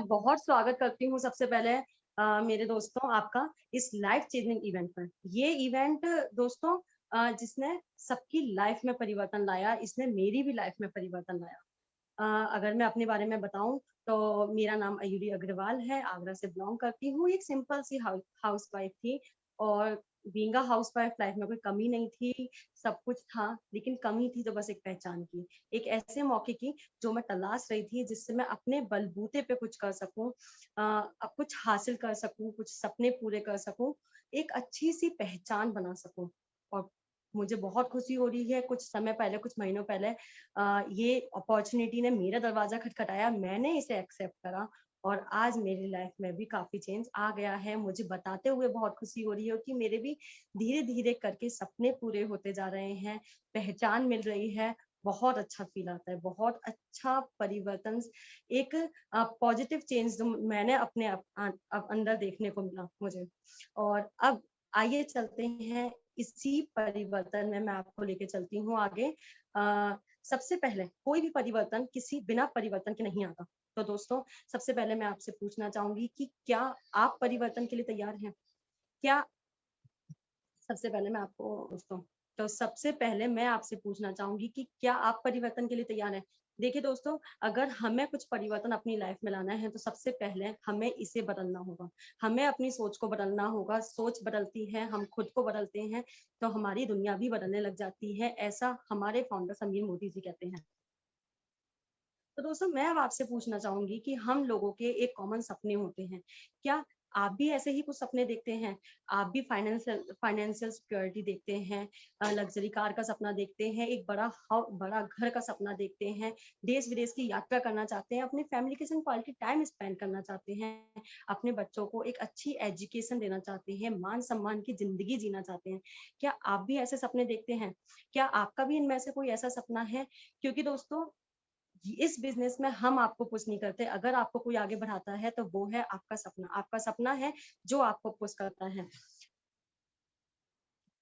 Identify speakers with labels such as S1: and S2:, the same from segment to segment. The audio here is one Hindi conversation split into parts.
S1: बहुत स्वागत करती हूँ सबसे पहले मेरे दोस्तों आपका इस लाइफ चेंजिंग इवेंट पर। ये इवेंट दोस्तों जिसने सबकी लाइफ में परिवर्तन लाया, इसने मेरी भी लाइफ में परिवर्तन लाया। अगर मैं अपने बारे में बताऊं तो मेरा नाम अयूरी अग्रवाल है, आगरा से बिलोंग करती हूँ। एक सिंपल सी हाउस वाइफ थी और being a house wife life में कोई कमी नहीं थी, सब कुछ था, लेकिन कमी थी तो बस एक पहचान की, एक ऐसे मौके की जो मैं तलाश रही थी जिससे मैं अपने बलबूते पे कुछ कर सकूं, अब कुछ हासिल कर सकूं, कुछ सपने पूरे कर सकूं, एक अच्छी सी पहचान बना सकूं। और मुझे बहुत खुशी हो रही है, कुछ समय पहले, कुछ महीनों पहले ये अपॉर्चुनिटी ने मेरा दरवाजा खटखटाया, मैंने इसे एक्सेप्ट करा और आज मेरी लाइफ में भी काफी चेंज आ गया है। मुझे बताते हुए बहुत खुशी हो रही है कि मेरे भी धीरे धीरे करके सपने पूरे होते जा रहे हैं, पहचान मिल रही है। बहुत अच्छा फील आता है, बहुत अच्छा परिवर्तन, एक पॉजिटिव चेंज जो मैंने अपने अंदर देखने को मिला मुझे। और अब आइए चलते हैं, इसी परिवर्तन में मैं आपको लेके चलती हूँ आगे। सबसे पहले कोई भी परिवर्तन किसी बिना परिवर्तन के नहीं आता। तो दोस्तों, सबसे पहले मैं आपसे पूछना चाहूंगी कि क्या आप परिवर्तन के लिए तैयार हैं? क्या सबसे पहले मैं आपको दोस्तों तो सबसे पहले मैं आपसे पूछना चाहूंगी कि क्या आप परिवर्तन के लिए तैयार हैं? देखिए दोस्तों, अगर हमें कुछ परिवर्तन अपनी लाइफ में लाना है तो सबसे पहले हमें इसे बदलना होगा। हमें अपनी सोच को बदलना होगा। सोच बदलती है, हम खुद को बदलते हैं तो हमारी दुनिया भी बदलने लग जाती है, ऐसा हमारे फाउंडर समीर मोदी जी कहते हैं। तो दोस्तों, मैं अब आपसे पूछना चाहूंगी कि हम लोगों के एक कॉमन सपने होते हैं। क्या आप भी ऐसे ही कुछ सपने देखते हैं? आप भी फाइनेंशियल फाइनेंशियल सिक्योरिटी देखते हैं, लग्जरी कार का सपना देखते हैं, एक बड़ा घर का सपना देखते हैं, देश विदेश की यात्रा करना चाहते हैं, अपनी फैमिली के संग क्वालिटी टाइम स्पेंड करना चाहते हैं, अपने बच्चों को एक अच्छी एजुकेशन देना चाहते हैं, मान सम्मान की जिंदगी जीना चाहते हैं। क्या आप भी ऐसे सपने देखते हैं? क्या आपका भी इनमें से कोई ऐसा सपना है? क्योंकि दोस्तों, इस बिजनेस में हम आपको पुश नहीं करते, अगर आपको कोई आगे बढ़ाता है तो वो है आपका सपना है जो आपको पुश करता है।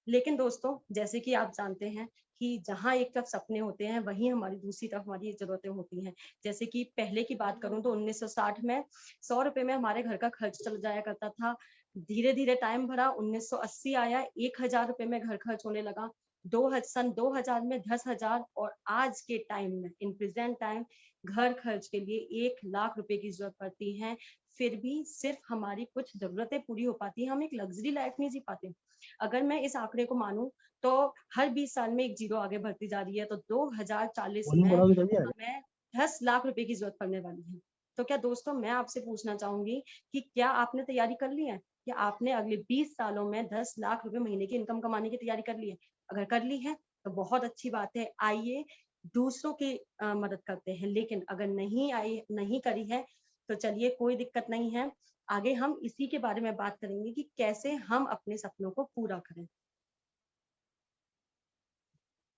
S1: लेकिन दोस्तों, जैसे कि आप जानते हैं कि जहाँ एक तरफ सपने होते हैं वहीं हमारी दूसरी तरफ हमारी जरूरतें होती हैं। जैसे कि पहले की बात करूं तो 1960 में 100 रुपए में हमारे घर का खर्च चल जाया करता था। धीरे धीरे टाइम भरा, 1980 आया, 1000 रुपए में घर खर्च होने लगा। सन 2000 में 10,000 और आज के टाइम में इन प्रेजेंट टाइम घर खर्च के लिए 1 लाख रुपए की जरूरत पड़ती है। फिर भी सिर्फ हमारी कुछ जरूरतें पूरी हो पाती है, हम एक लग्जरी लाइफ नहीं जी पाते। अगर मैं इस आंकड़े को मानूं तो हर 20 साल में एक जीरो आगे बढ़ती जा रही है, तो 2040
S2: वॉल्यूम
S1: में
S2: बढ़ा के चलिए।
S1: हमें 10 लाख रुपए की जरूरत पड़ने वाली है। तो क्या दोस्तों, मैं आपसे पूछना चाहूंगी कि क्या आपने तैयारी कर ली है? क्या आपने अगले 20 सालों में 10 लाख रुपए महीने की इनकम कमाने की तैयारी कर ली है? अगर कर ली है तो बहुत अच्छी बात है, आइए दूसरों की मदद करते हैं। लेकिन अगर नहीं करी है तो चलिए, कोई दिक्कत नहीं है, आगे हम इसी के बारे में बात करेंगे कि कैसे हम अपने सपनों को पूरा करें।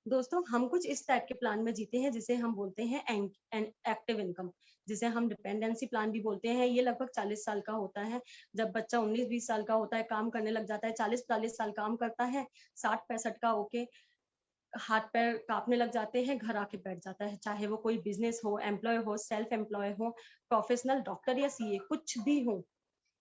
S1: दोस्तों, हम कुछ इस टाइप के प्लान में जीते हैं जिसे हम बोलते हैं एक्टिव इनकम, जिसे हम डिपेंडेंसी प्लान भी बोलते हैं। ये लगभग 40 साल का होता है। जब बच्चा 19-20 साल का होता है, काम करने लग जाता है, 40-45 साल काम करता है, 60-65 का होके हाथ पैर कांपने लग जाते हैं, घर आके बैठ जाता है। चाहे वो कोई बिजनेस हो, एम्प्लॉय हो, सेल्फ एम्प्लॉय हो, प्रोफेशनल डॉक्टर या सीए कुछ भी हो,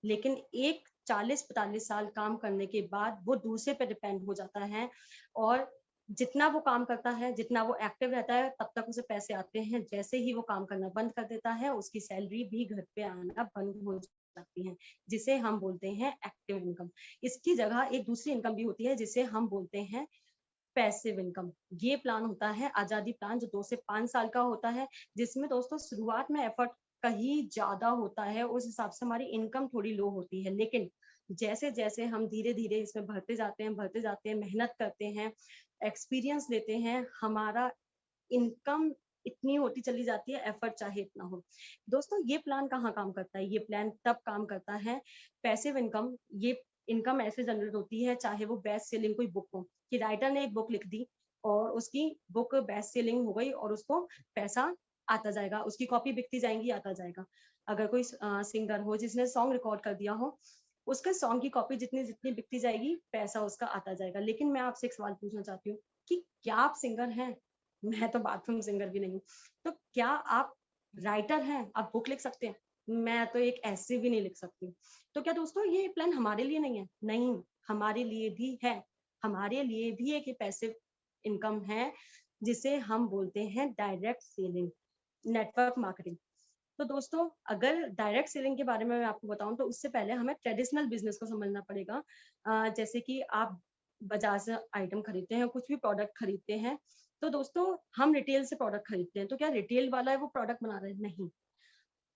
S1: लेकिन एक 40-45 साल काम करने के बाद वो दूसरे पे डिपेंड हो जाता है। और जितना वो काम करता है, जितना वो एक्टिव रहता है, तब तक उसे पैसे आते हैं। जैसे ही वो काम करना बंद कर देता है, उसकी सैलरी भी घर पे आना बंद हो जाती है, जिसे हम बोलते हैं एक्टिव इनकम। इसकी जगह एक दूसरी इनकम भी होती है जिसे हम बोलते हैं पैसिव इनकम। ये प्लान होता है आजादी प्लान, जो 2 से 5 साल का होता है, जिसमें दोस्तों शुरुआत में एफर्ट कहीं ज्यादा होता है, उस हिसाब से हमारी इनकम थोड़ी लो होती है। लेकिन जैसे जैसे हम धीरे धीरे इसमें भरते जाते हैं, मेहनत करते हैं, एक्सपीरियंस लेते हैं, हमारा इनकम इतनी होती चली जाती है, एफर्ट चाहे इतना हो। दोस्तों, ये प्लान कहाँ काम करता है? ये प्लान तब काम करता है, पैसिव इनकम। ये इनकम ऐसे जनरेट होती है, चाहे वो बेस्ट सेलिंग कोई बुक हो, कि राइटर ने एक बुक लिख दी और उसकी बुक बेस्ट सेलिंग हो गई और उसको पैसा आता जाएगा, उसकी कॉपी बिकती जाएंगी, आता जाएगा। अगर कोई सिंगर हो जिसने सॉन्ग रिकॉर्ड कर दिया हो, उसके सॉन्ग की कॉपी जितनी जितनी बिकती जाएगी, पैसा उसका आता जाएगा। लेकिन मैं आपसे एक सवाल पूछना चाहती हूँ कि क्या आप सिंगर हैं? मैं तो बाथरूम सिंगर भी नहीं हूँ। तो क्या आप राइटर हैं? आप बुक लिख सकते हैं? मैं तो एक ऐसे भी नहीं लिख सकती। तो क्या दोस्तों ये प्लान हमारे लिए नहीं है? नहीं, हमारे लिए भी है। हमारे लिए भी एक पैसिव इनकम है, जिसे हम बोलते हैं डायरेक्ट सेलिंग, नेटवर्क मार्केटिंग। तो दोस्तों अगर डायरेक्ट सेलिंग के बारे में मैं आपको बताऊं, तो उससे पहले हमें ट्रेडिशनल बिजनेस को समझना पड़ेगा। जैसे कि आप बाजार से आइटम खरीदते हैं, कुछ भी प्रोडक्ट खरीदते हैं, तो दोस्तों हम रिटेल से प्रोडक्ट खरीदते हैं, तो क्या रिटेल वाला है वो प्रोडक्ट बना रहे हैं? नहीं,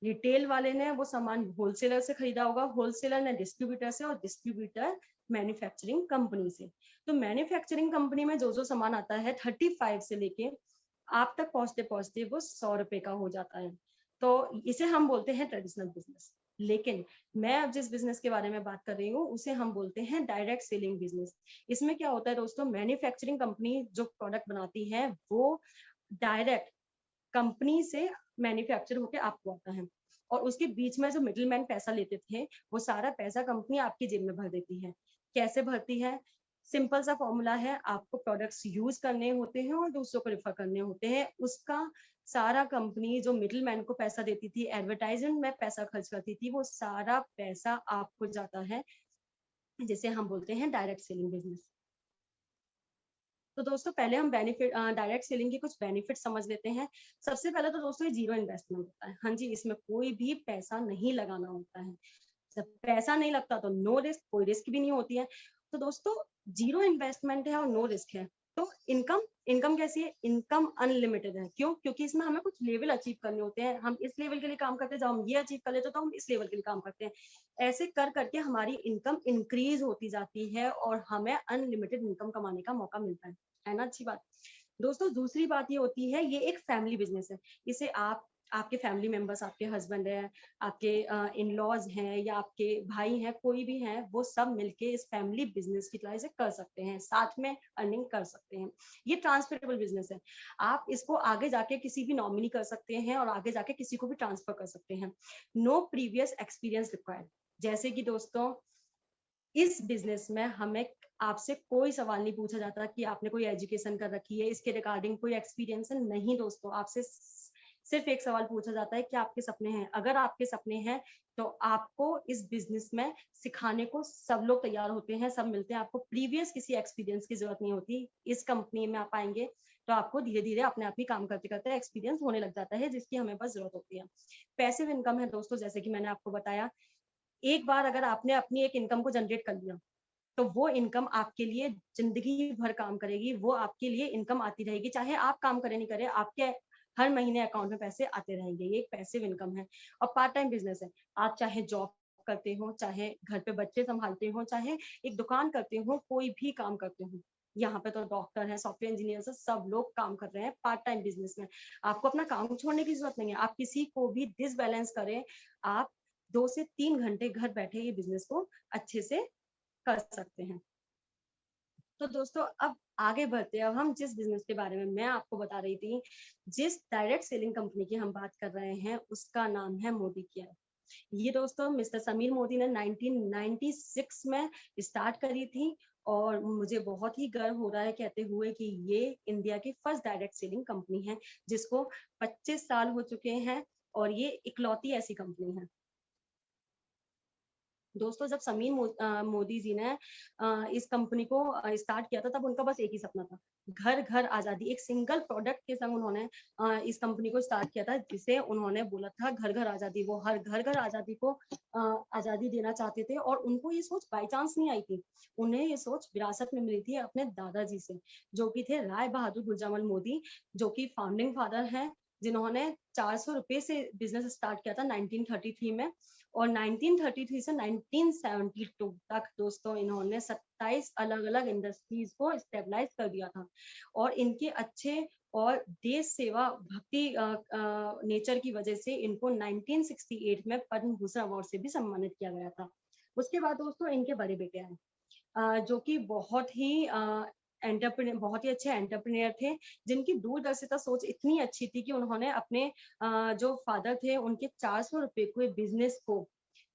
S1: रिटेल वाले ने वो सामान होलसेलर से खरीदा होगा, होलसेलर ने डिस्ट्रीब्यूटर से, और डिस्ट्रीब्यूटर मैन्युफैक्चरिंग कंपनी से। तो मैन्युफैक्चरिंग कंपनी में जो जो सामान आता है 35 से लेके आप तक पहुंचते पहुंचते वो 100 रुपए का हो जाता है। तो इसे हम बोलते हैं ट्रेडिशनल बिजनेस। लेकिन मैं अब जिस बिजनेस के बारे में बात कर रही हूँ उसे हम बोलते हैं डायरेक्ट सेलिंग बिजनेस। इसमें क्या होता है दोस्तों, मैन्युफैक्चरिंग कंपनी जो प्रोडक्ट बनाती है वो डायरेक्ट कंपनी से मैन्युफैक्चर होके आपको आता है, और उसके बीच में जो मिडिलमैन पैसा लेते थे वो सारा पैसा कंपनी आपकी जेब में भर देती है। कैसे भरती है? सिंपल सा फॉर्मूला है, आपको प्रोडक्ट्स यूज करने होते हैं और दूसरों को रेफर करने होते हैं। उसका सारा कंपनी जो मिडिलमैन को पैसा देती थी, एडवर्टाइजमेंट में पैसा खर्च करती थी, वो सारा पैसा आपको जाता है, जिसे हम बोलते हैं डायरेक्ट सेलिंग बिजनेस। तो दोस्तों पहले हम बेनिफिट डायरेक्ट सेलिंग के कुछ बेनिफिट समझ लेते हैं। सबसे पहले तो दोस्तों ये जीरो इन्वेस्टमेंट होता है। हाँ जी, इसमें कोई भी पैसा नहीं लगाना होता है। जब पैसा नहीं लगता तो नो रिस्क, कोई रिस्क भी नहीं होती है। तो दोस्तों जीरो इन्वेस्टमेंट है और नो रिस्क है। तो इनकम इनकम कैसी है? इनकम अनलिमिटेड है। क्यों? क्योंकि इसमें हमें कुछ लेवल अचीव करने होते हैं। हम इस लेवल के लिए काम करते हैं, जब हम ये अचीव कर लेते हैं तो हम इस लेवल के लिए काम करते हैं। ऐसे कर करके हमारी इनकम इंक्रीज होती जाती है और हमें अनलिमिटेड इनकम कमाने का मौका मिलता है ना? अच्छी बात। दोस्तों दूसरी बात ये होती है, ये एक फैमिली बिजनेस है। इसे आप, आपके फैमिली मेंबर्स, आपके हस्बैंड है, आपके इन लॉज हैं या आपके भाई हैं, कोई भी हैं, वो सब मिलके इस फैमिली बिजनेस की तरह इसे कर सकते हैं, साथ में अर्निंग कर सकते हैं। ये ट्रांसफरेबल बिजनेस है। आप इसको आगे जाके किसी भी नॉमिनी कर सकते हैं और आगे जाके किसी को भी ट्रांसफर कर सकते हैं। No previous experience required. जैसे कि दोस्तों इस बिजनेस में हमें आपसे कोई सवाल नहीं पूछा जाता कि आपने कोई एजुकेशन कर रखी है, इसके रिगार्डिंग कोई एक्सपीरियंस है। नहीं दोस्तों, आपसे सिर्फ एक सवाल पूछा जाता है कि आपके सपने हैं। अगर आपके सपने हैं तो आपको इस बिजनेस में सिखाने को सब लोग तैयार होते हैं, सब मिलते हैं। आपको प्रीवियस किसी एक्सपीरियंस की जरूरत नहीं होती। इस कंपनी में आप आएंगे तो आपको धीरे धीरे अपने आप ही काम करते करते एक्सपीरियंस होने लग जाता है, जिसकी हमें बस जरूरत होती है। पैसिव इनकम है दोस्तों, जैसे कि मैंने आपको बताया, एक बार अगर आपने अपनी एक इनकम को जनरेट कर लिया तो वो इनकम आपके लिए जिंदगी भर काम करेगी। वो आपके लिए इनकम आती रहेगी, चाहे आप काम करें नहीं करें, आपके हर महीने अकाउंट में पैसे आते रहेंगे। ये एक पैसिव इनकम है। और पार्ट टाइम बिजनेस है। आप चाहे जॉब करते हो, चाहे घर पे बच्चे संभालते हो, चाहे एक दुकान करते हो, कोई भी काम करते हो। यहाँ पे तो डॉक्टर है, सॉफ्टवेयर इंजीनियर है, सब लोग काम कर रहे हैं पार्ट टाइम बिजनेस में। आपको अपना काम छोड़ने की जरूरत नहीं है। आप किसी को भी डिसबैलेंस करें, आप 2 से 3 घंटे घर बैठे ये बिजनेस को अच्छे से कर सकते हैं। तो दोस्तों अब आगे बढ़ते हैं। अब हम जिस बिजनेस के बारे में मैं आपको बता रही थी, जिस डायरेक्ट सेलिंग कंपनी की हम बात कर रहे हैं, उसका नाम है मोदी केयर। ये दोस्तों मिस्टर समीर मोदी ने 1996 में स्टार्ट करी थी, और मुझे बहुत ही गर्व हो रहा है कहते हुए कि ये इंडिया की फर्स्ट डायरेक्ट सेलिंग कंपनी है, जिसको 25 साल हो चुके हैं, और ये इकलौती ऐसी कंपनी है। दोस्तों जब समीर मोदी जी ने इस कंपनी को स्टार्ट किया था, तब उनका बस एक ही सपना था, घर घर आजादी। एक सिंगल प्रोडक्ट के संग उन्होंने इस कंपनी को स्टार्ट किया था, जिसे उन्होंने बोला था घर घर आजादी। वो हर घर घर आजादी को आजादी देना चाहते थे, और उनको ये सोच बाई चांस नहीं आई थी। उन्हें ये सोच विरासत में मिली थी अपने दादाजी से, जो कि थे राय बहादुर गुरजामल मोदी, जो कि फाउंडिंग फादर हैं, जिन्होंने 400 रुपए से बिजनेस स्टार्ट किया था 1933 में। और 1933 से 1972 तक दोस्तों इन्होंने 27 अलग अलग इंडस्ट्रीज को स्टेबलाइज कर दिया था। और इनके अच्छे और देश सेवा भक्ति नेचर की वजह से इनको 1968 में पद्म भूषण अवार्ड से भी सम्मानित किया गया था। उसके बाद दोस्तों इनके बड़े बेटे आए, जो कि बहुत ही एंटरप्रेन्योर, बहुत ही अच्छे एंटरप्रेन्योर थे, जिनकी दूरदर्शिता सोच इतनी अच्छी थी कि उन्होंने अपने जो फादर थे उनके 400 रुपए के बिजनेस को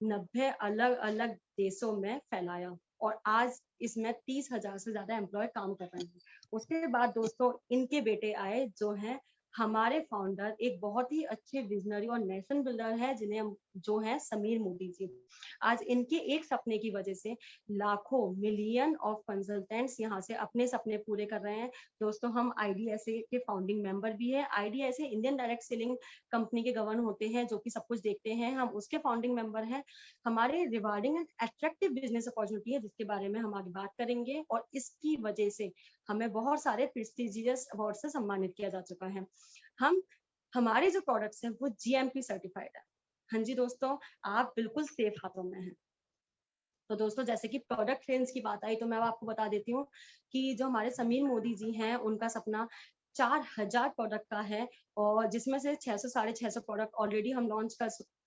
S1: 90 अलग अलग देशों में फैलाया, और आज इसमें 30,000 से ज्यादा एम्प्लॉय काम कर रहे हैं। उसके बाद दोस्तों इनके बेटे आए, जो हैं हमारे फाउंडर एक बहुत ही अच्छे विजनरी और नेशन बिल्डर है, जिन्हें जो है समीर मोदी जी। आज इनके एक सपने की वजह से लाखों मिलियन ऑफ कंसल्टेंट्स यहाँ से अपने सपने पूरे कर रहे हैं। दोस्तों, हम आईडीएसए के फाउंडिंग मेंबर भी है। IDSA Indian direct selling company के गवर्न होते हैं, जो कि सब कुछ देखते हैं, हम उसके फाउंडिंग मेंबर हैं। हमारे rewarding and attractive business opportunity है, जिसके बारे में हम आगे बात करेंगे, और इसकी वजह से हमें बहुत सारे प्रेस्टिजियस अवार्ड से सम्मानित किया जा चुका है। हम हमारे जो प्रोडक्ट्स हैं वो जीएमपी सर्टिफाइड है। हाँ जी दोस्तों, आप बिल्कुल सेफ हाथों में हैं। तो दोस्तों, जैसे कि प्रोडक्ट रेंज की बात आई, तो मैं आपको बता देती हूँ कि जो हमारे समीर मोदी जी हैं, उनका सपना 4000 प्रोडक्ट का है, और जिसमें से 600 साढ़े 600 प्रोडक्ट ऑलरेडी हम लॉन्च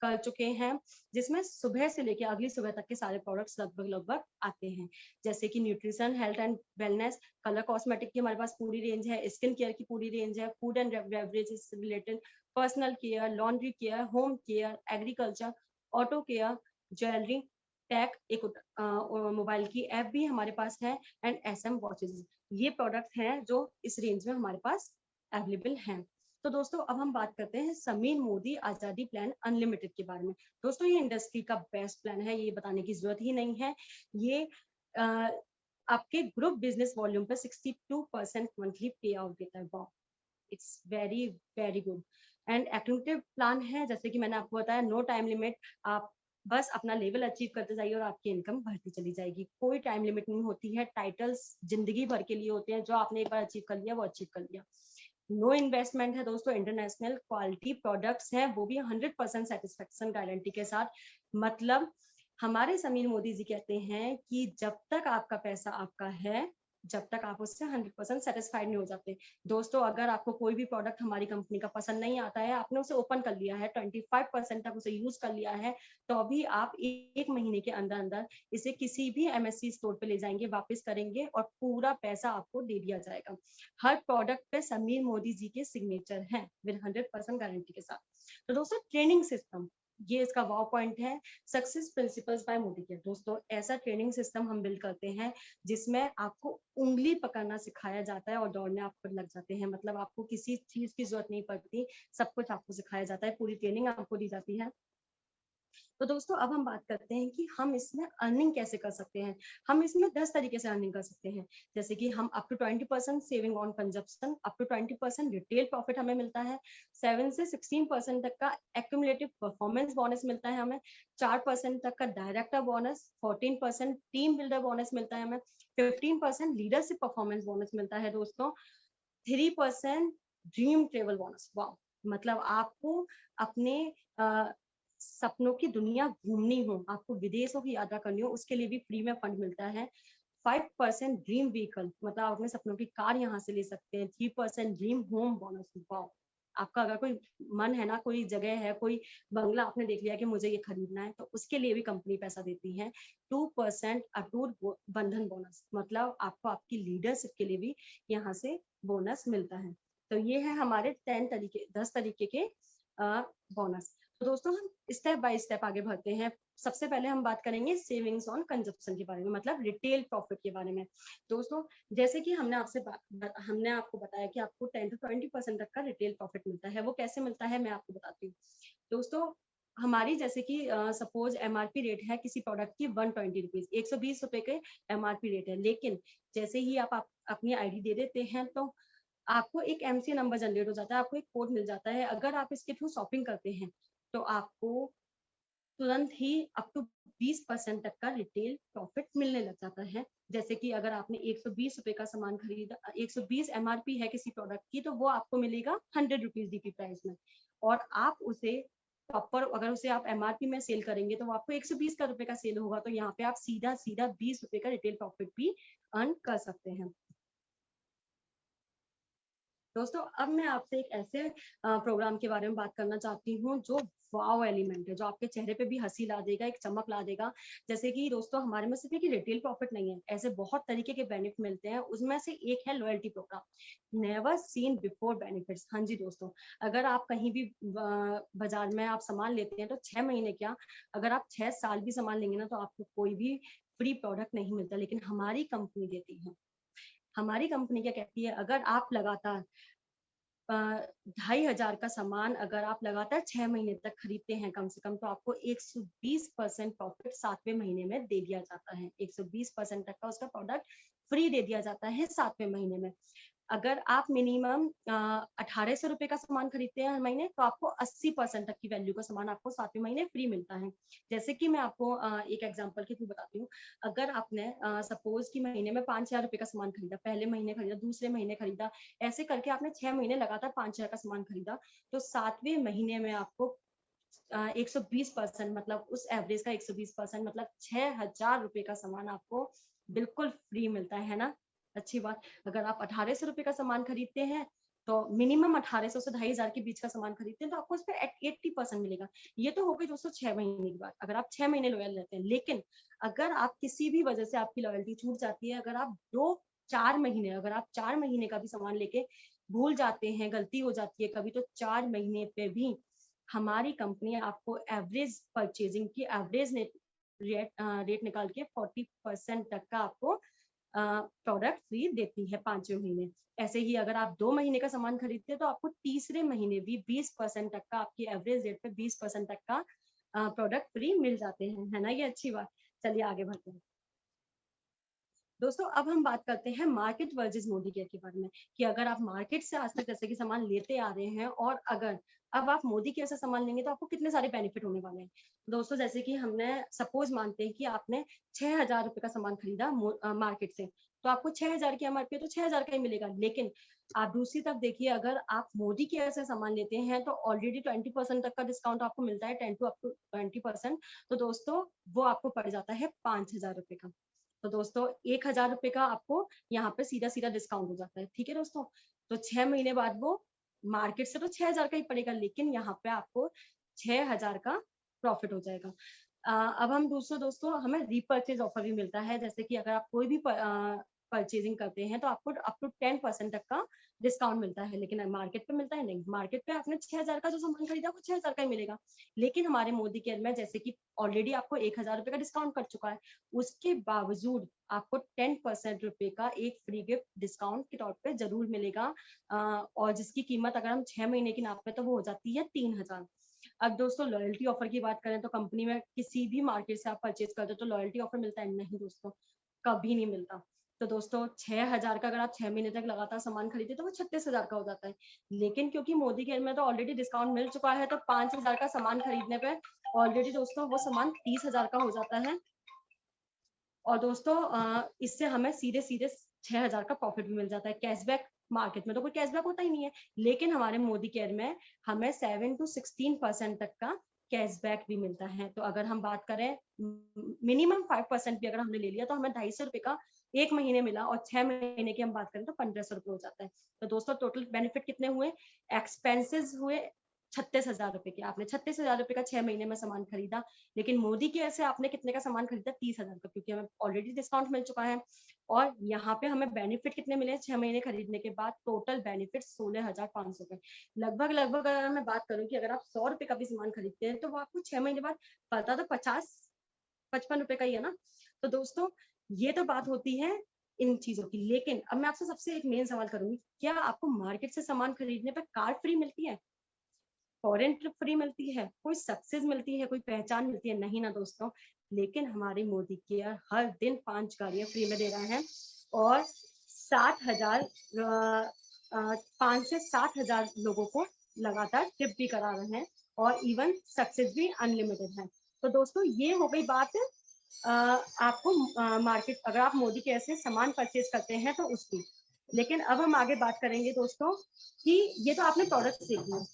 S1: कर चुके हैं, जिसमें सुबह से लेकर अगली सुबह तक के सारे प्रोडक्ट्स लगभग लगभग आते हैं। जैसे कि nutrition, health and wellness, colour cosmetic की हमारे पास पूरी रेंज है, स्किन केयर की पूरी रेंज है, food and beverages related, personal care, laundry care, home care, agriculture, auto care, jewellery, tech, एक मोबाइल की ऐप भी हमारे पास है, एंड एसएम वॉचेस। ये प्रोडक्ट हैं जो इस रेंज में हमारे पास अवेलेबल हैं। तो दोस्तों, अब हम बात करते हैं समीर मोदी आजादी प्लान अनलिमिटेड के बारे में। दोस्तों, ये इंडस्ट्री का बेस्ट प्लान है, ये बताने की जरूरत ही नहीं है। ये आ, आपके ग्रुप बिजनेस वॉल्यूम पर 62% मंथली पे आउट देता है। वाह, it's very very good. And active plan है, जैसे कि मैंने आपको बताया, नो टाइम लिमिट। आप बस अपना लेवल अचीव करते जाइए और आपकी इनकम बढ़ती चली जाएगी। कोई टाइम लिमिट नहीं होती है। टाइटल्स जिंदगी भर के लिए होते हैं, जो आपने एक बार अचीव कर लिया वो अचीव कर लिया। नो इन्वेस्टमेंट है दोस्तों। इंटरनेशनल क्वालिटी प्रोडक्ट्स हैं, वो भी 100% सेटिस्फेक्शन गारंटी के साथ। मतलब हमारे समीर मोदी जी कहते हैं कि जब तक आपका पैसा आपका है, जब तक आप उससे 100% सेटिस्फाइड नहीं हो जाते। दोस्तों, अगर आपको कोई भी प्रोडक्ट हमारी कंपनी का पसंद नहीं आता है, आपने उसे ओपन कर लिया है, 25% तक उसे यूज कर लिया है, तो अभी आप एक महीने के अंदर अंदर इसे किसी भी एमएससी स्टोर पे ले जाएंगे, वापस करेंगे, और पूरा पैसा आपको दे दिया जाएगा। हर प्रोडक्ट पे समीर मोदी जी के सिग्नेचर हैं, विद 100% गारंटी के साथ। तो दोस्तों, ट्रेनिंग सिस्टम, ये इसका वाव पॉइंट है। Success principles by Modicare. दोस्तों, ऐसा ट्रेनिंग सिस्टम हम बिल्ड करते हैं जिसमें आपको उंगली पकड़ना सिखाया जाता है और दौड़ने आप खुद लग जाते हैं। मतलब आपको किसी चीज की जरूरत नहीं पड़ती, सब कुछ आपको सिखाया जाता है, पूरी ट्रेनिंग आपको दी जाती है। तो दोस्तों, अब हम बात करते हैं कि हम इसमें अर्निंग कैसे कर सकते हैं। हम इसमें 10 तरीके से अर्निंग कर सकते हैं। जैसे कि हम up to 20% saving on consumption, up to 20% retail profit हमें मिलता है, 7 से 16% तक का एक्यूमुलेटिव परफॉर्मेंस बोनस मिलता है हमें, 4% तक का director bonus, 14% team builder bonus मिलता है हमें, 15% लीडरशिप परफॉर्मेंस बोनस मिलता है दोस्तों, 3% ड्रीम ट्रेवल बोनस। वाह, मतलब आपको अपने सपनों की दुनिया घूमनी हो, आपको विदेशों की यात्रा करनी हो, उसके लिए भी फ्री में फंड मिलता है। 5% ड्रीम व्हीकल, मतलब आप अपने सपनों की कार यहाँ से ले सकते हैं। 3% ड्रीम होम बोनस। वाह, आपका अगर कोई मन है ना, कोई जगह है, कोई बंगला आपने देख लिया कि मुझे ये खरीदना है, तो उसके लिए भी कंपनी पैसा देती है। 2% अटूट बंधन बोनस, मतलब आपको आपकी लीडरशिप के लिए भी यहाँ से बोनस मिलता है। तो ये है हमारे 10 तरीके के बोनस। तो दोस्तों, हम स्टेप बाय स्टेप आगे बढ़ते हैं। सबसे पहले हम बात करेंगे सेविंग्स ऑन कंजप्शन के बारे में, मतलब रिटेल प्रॉफिट के बारे में। दोस्तों, जैसे कि हमने आपको बताया कि आपको 10 to 20% तक का रिटेल प्रॉफिट मिलता है। वो कैसे मिलता है, मैं आपको बताती हूँ। दोस्तों, हमारी जैसे कि सपोज एमआरपी रेट है किसी प्रोडक्ट की 120 रुपीज, 120 रुपए के एमआरपी रेट है, लेकिन जैसे ही आप अपनी आईडी दे देते हैं, तो आपको एक एमसी नंबर जनरेट हो जाता है, आपको एक कोड मिल जाता है। अगर आप इसके थ्रू शॉपिंग करते हैं, तो आपको तुरंत ही अप टू 20% तक का रिटेल प्रॉफिट मिलने लग जाता है। जैसे कि अगर आपने 120 रुपए का सामान खरीदा, 120 एमआरपी है किसी प्रोडक्ट की, तो वो आपको मिलेगा 100 रुपीज डीपी प्राइस में। और आप उसे प्रॉपर, अगर उसे आप एमआरपी में सेल करेंगे, तो वो आपको 120 का रुपए का सेल होगा। तो यहाँ पे आप सीधा सीधा 20 रुपए का रिटेल प्रॉफिट भी अर्न कर सकते हैं। दोस्तों, अब मैं आपसे एक ऐसे प्रोग्राम के बारे में बात करना चाहती हूँ जो वाव एलिमेंट है, जो आपके चेहरे पे भी हंसी ला देगा, एक चमक ला देगा। जैसे कि दोस्तों, हमारे में सिर्फ एक रिटेल प्रॉफिट नहीं है, ऐसे बहुत तरीके के बेनिफिट मिलते हैं। उसमें से एक है loyalty programme, never seen before benefits. हाँ जी दोस्तों, अगर आप कहीं भी बाजार में आप सामान लेते हैं, तो 6 महीने क्या, अगर आप 6 साल भी सामान लेंगे ना, तो आपको कोई भी फ्री प्रोडक्ट नहीं मिलता, लेकिन हमारी कंपनी देती है। हमारी कंपनी क्या कहती है, अगर आप लगातार 2,500 का सामान अगर आप लगातार 6 महीने तक खरीदते हैं कम से कम, तो आपको 120% प्रॉफिट 7वें महीने में दे दिया जाता है। 120% तक का उसका प्रोडक्ट फ्री दे दिया जाता है 7वें महीने में। अगर आप मिनिमम 1800 रुपए का सामान खरीदते हैं हर महीने, तो आपको 80% तक की वैल्यू का सामान आपको 7वें महीने फ्री मिलता है। जैसे कि मैं आपको एक एग्जांपल के थ्रू बताती हूँ। अगर आपने सपोज कि महीने में 5000 रुपए का सामान खरीदा, पहले महीने खरीदा, दूसरे महीने खरीदा, ऐसे करके आपने 6 महीने लगातार 5000 का सामान खरीदा, तो 7वें महीने में आपको 120% मतलब उस एवरेज का 120% मतलब 6000 रुपए का सामान आपको बिल्कुल फ्री मिलता है ना। अच्छी बात। अगर आप 1800 रुपए का सामान खरीदते हैं, तो मिनिमम 1800 से 2500 के बीच का सामान खरीदते हैं, तो आपको उस पर 80% मिलेगा। ये तो हो गई दोस्तों 6 महीने की बात, अगर आप 6 महीने लॉयल रहते हैं। लेकिन अगर आप किसी भी वजह से आपकी लॉयल्टी छूट जाती है, अगर आप 4 महीने, अगर आप 4 महीने का भी सामान लेके भूल जाते हैं, गलती हो जाती है कभी, तो 4 महीने पे भी हमारी कंपनी आपको एवरेज परचेजिंग की एवरेज रेट निकाल के 40% तक का आपको प्रोडक्ट फ्री देती है 5वें महीने। ऐसे ही अगर आप 2 महीने का सामान खरीदते हैं, तो आपको तीसरे महीने भी 20% तक का, आपकी एवरेज रेट पे 20% तक का प्रोडक्ट फ्री मिल जाते हैं, है ना। ये अच्छी बात। चलिए आगे बढ़ते हैं दोस्तों। अब हम बात करते हैं मार्केट वर्सेस मोदी केयर के बारे में, कि अगर आप मार्केट से आज तक जैसे कि सामान लेते आ रहे हैं, और अगर अब आप मोदी केयर से सामान लेंगे, तो आपको कितने सारे बेनिफिट होने वाले हैं दोस्तों। जैसे कि हमने सपोज मानते हैं कि आपने 6000 रुपए का सामान खरीदा मार्केट से, तो आपको 6000 की एमआरपी है, तो 6000 का ही मिलेगा। लेकिन आप दूसरी तरफ देखिए, अगर आप मोदी केयर से सामान लेते हैं, तो ऑलरेडी 20% तक का डिस्काउंट आपको मिलता है, 10 टू अप टू 20%। तो दोस्तों वो आपको पड़ जाता है 5000 रुपए का। तो दोस्तों 1000 रुपए का आपको यहाँ पे सीधा सीधा डिस्काउंट हो जाता है। ठीक है दोस्तों। तो 6 महीने बाद वो मार्केट से तो 6000 का ही पड़ेगा, लेकिन यहाँ पे आपको 6000 का प्रॉफिट हो जाएगा। अब हम दूसरा दोस्तों, हमें रीपर्चेज ऑफर भी मिलता है। जैसे कि अगर आप कोई भी परचेजिंग करते हैं, तो आपको अप टू 10% तक का डिस्काउंट मिलता है। लेकिन मार्केट पे मिलता है नहीं, मार्केट पे आपने 6000 का जो सामान खरीदा वो 6000 का ही मिलेगा। लेकिन हमारे मोदी केयर में जैसे कि ऑलरेडी आपको 1000 रुपए का डिस्काउंट कर चुका है, उसके बावजूद आपको 10% रुपए का एक फ्री गिफ्ट डिस्काउंट के तौर पे जरूर मिलेगा। और जिसकी कीमत अगर हम 6 महीने की नाप पे, तो वो हो जाती है 3000। अब दोस्तों लॉयल्टी ऑफर की बात करें, तो कंपनी में किसी भी मार्केट से आप परचेज करते हो, तो लॉयल्टी ऑफर मिलता है नहीं दोस्तों, कभी नहीं मिलता। तो दोस्तों 6000 का अगर आप 6 महीने तक लगातार सामान खरीदे, तो वो 36000 का हो जाता है। लेकिन क्योंकि मोदी केयर में तो ऑलरेडी डिस्काउंट मिल चुका है, तो 5000 का सामान खरीदने पे ऑलरेडी दोस्तों वो सामान 30000 का हो जाता है। और दोस्तों इससे हमें सीधे सीधे 6000 का प्रॉफिट भी मिल जाता है। कैशबैक मार्केट में तो कोई कैशबैक होता ही नहीं है, लेकिन हमारे मोदी केयर में हमें 7 to 16% तक का कैशबैक भी मिलता है। तो अगर हम बात करें मिनिमम 5% भी अगर हमने ले लिया, तो हमें 250 रुपए का एक महीने मिला, और 6 महीने की हम बात करें तो 1500 रुपए हो जाता है। तो दोस्तों टोटल बेनिफिट कितने हुए, एक्सपेंसेस हुए 36000 रुपए के। आपने 36000 रुपए का 6 महीने में सामान खरीदा, लेकिन मोदी केयर से आपने कितने का सामान खरीदा, 30000 का, क्योंकि हमें ऑलरेडी डिस्काउंट मिल चुका है। और यहाँ पे हमें बेनिफिट कितने मिले 6 महीने खरीदने के बाद, टोटल बेनिफिट 16500 के लगभग। लगभग अगर मैं बात करूँ कि अगर आप 100 रुपए का भी सामान खरीदते हैं, तो वो आपको 6 महीने बाद पता तो 50-55 रुपए का ही है ना। तो दोस्तों ये तो बात होती है इन चीजों की। लेकिन अब मैं आपसे सबसे एक मेन सवाल करूंगी, क्या आपको मार्केट से सामान खरीदने पर कार फ्री मिलती है, फॉरेन ट्रिप फ्री मिलती है, कोई सक्सेस मिलती है, कोई पहचान मिलती है? नहीं ना दोस्तों। लेकिन हमारी मोदी केयर हर दिन 5 गाड़ियां फ्री में दे रहा है, और 60,000 5 से 7,000 लोगों को लगातार ट्रिप भी करा रहे हैं, और इवन सक्सेस भी अनलिमिटेड है। तो दोस्तों ये हो गई बात आपको मार्केट, अगर आप मोदी केयर से सामान परचेज करते हैं तो उसकी। लेकिन अब हम आगे बात करेंगे दोस्तों, कि ये तो आपने प्रोडक्ट देख लिया,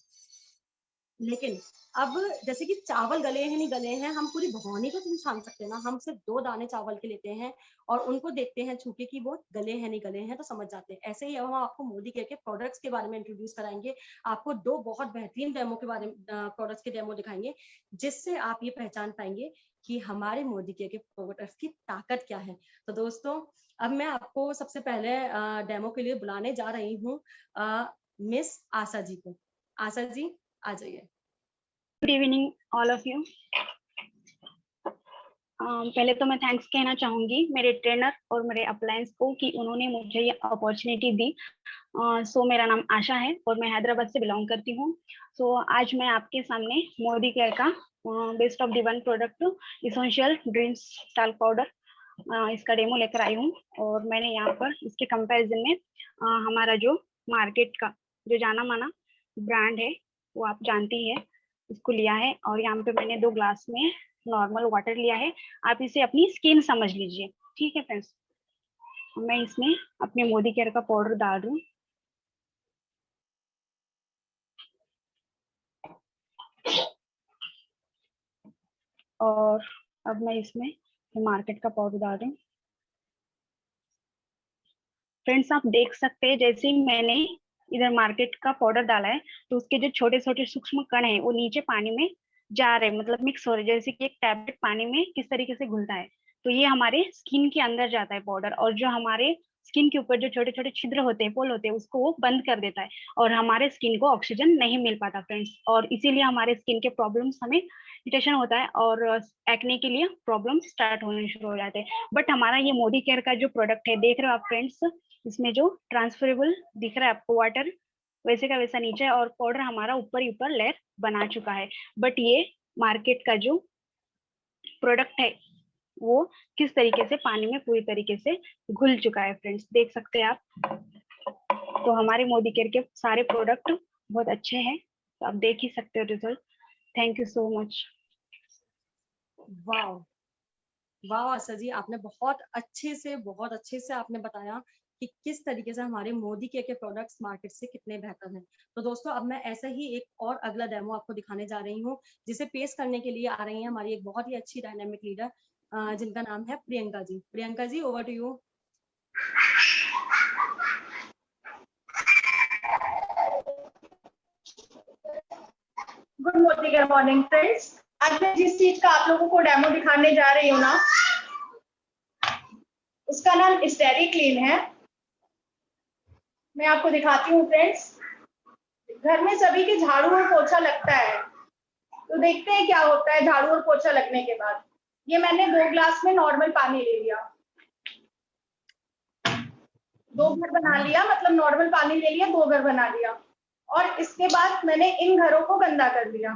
S1: लेकिन अब जैसे कि चावल गले हैं नहीं गले हैं, हम पूरी भगोनी को तो नहीं छान सकते ना। हम सिर्फ 2 दाने चावल के लेते हैं, और उनको देखते हैं छू के कि वो गले हैं नहीं गले हैं, तो समझ जाते हैं। ऐसे ही अब हम आपको मोदी केयर के प्रोडक्ट्स के बारे में इंट्रोड्यूस कराएंगे, आपको 2 बहुत बेहतरीन डेमो के बारे में, प्रोडक्ट्स के डेमो दिखाएंगे, जिससे आप ये पहचान पाएंगे कि हमारे मोदी केयर के प्रोडक्ट्स की ताकत क्या है। तो दोस्तों अब मैं आपको सबसे पहले डेमो के लिए बुलाने जा रही हूँ मिस आशा जी को। आशा जी आ जाइए।
S2: Good evening, all of you. पहले तो मैं थैंक्स कहना चाहूंगी मेरे ट्रेनर और मेरे अपलायंस को कि उन्होंने मुझे ये अपॉर्चुनिटी दी। सो मेरा नाम आशा है और मैं हैदराबाद से बिलोंग करती हूँ। सो आज मैं आपके सामने मोदी केयर का best of divine product essential dreams talc powder इसका डेमो लेकर आई हूँ। और मैंने यहाँ पर इसके कंपैरिजन में हमारा जो मार्केट का जो जाना माना ब्रांड है वो आप जानती है, इसको लिया है। और यहाँ पे मैंने 2 ग्लास में नॉर्मल वाटर लिया है। आप इसे अपनी स्किन समझ लीजिए, ठीक है फ्रेंड्स। मैं इसमें अपने मोदी केयर का पाउडर डाल रही हूँ। और अब मैं इसमें मार्केट का पाउडर डाल रही हूँ। फ्रेंड्स आप देख सकते हैं जैसे ही मैंने इधर मार्केट का पाउडर डाला है तो उसके जो छोटे छोटे सूक्ष्म कण हैं वो नीचे पानी में जा रहे हैं, मतलब मिक्स हो रहे हैं। जैसे कि एक टैबलेट पानी में किस तरीके से घुलता है, तो ये हमारे स्किन के अंदर जाता है पाउडर, और जो हमारे स्किन के ऊपर जो छोटे छोटे छिद्र होते हैं, पोल होते हैं, उसको वो बंद कर देता है और हमारे स्किन को ऑक्सीजन नहीं मिल पाता फ्रेंड्स। और इसीलिए हमारे स्किन के प्रॉब्लम्स हमें इरिटेशन होता है और एक्ने के लिए प्रॉब्लम स्टार्ट होने शुरू हो जाते हैं। बट हमारा ये मोदी केयर का जो प्रोडक्ट है, देख रहे हो आप फ्रेंड्स, इसमें जो ट्रांसफरेबल दिख रहा है आपको वाटर, वैसे का वैसा नीचे, और पाउडर हमारा ऊपर ही ऊपर लेयर बना चुका है। बट ये मार्केट का जो प्रोडक्ट है वो किस तरीके से पानी में पूरी तरीके से घुल चुका है फ्रेंड्स, देख सकते हैं आप। तो हमारे मोदी केयर के सारे प्रोडक्ट बहुत अच्छे हैं, तो आप देख ही सकते हो result. Thank you so much.
S1: वाह वाह आशा जी, आपने बहुत अच्छे से आपने बताया कि किस तरीके से हमारे मोदी के प्रोडक्ट्स मार्केट से कितने बेहतर हैं। तो दोस्तों अब मैं ऐसा ही एक और अगला डेमो आपको दिखाने जा रही हूँ, जिसे पेश करने के लिए आ रही है हमारी एक बहुत ही अच्छी डायनामिक लीडर, जिनका नाम है Priyanka ji. Priyanka ji, over to you.
S3: Good morning friends. आज मैं जिस चीज का आप लोगों को डेमो दिखाने जा रही हूँ ना, उसका नाम स्टेरी क्लीन है। मैं आपको दिखाती हूँ फ्रेंड्स। घर में सभी के झाड़ू और पोछा लगता है, तो देखते हैं क्या होता है झाड़ू और पोछा लगने के बाद। ये मैंने 2 ग्लास में नॉर्मल पानी ले लिया, 2 घर बना लिया, मतलब नॉर्मल पानी ले लिया, 2 घर बना लिया। और इसके बाद मैंने इन घरों को गंदा कर दिया।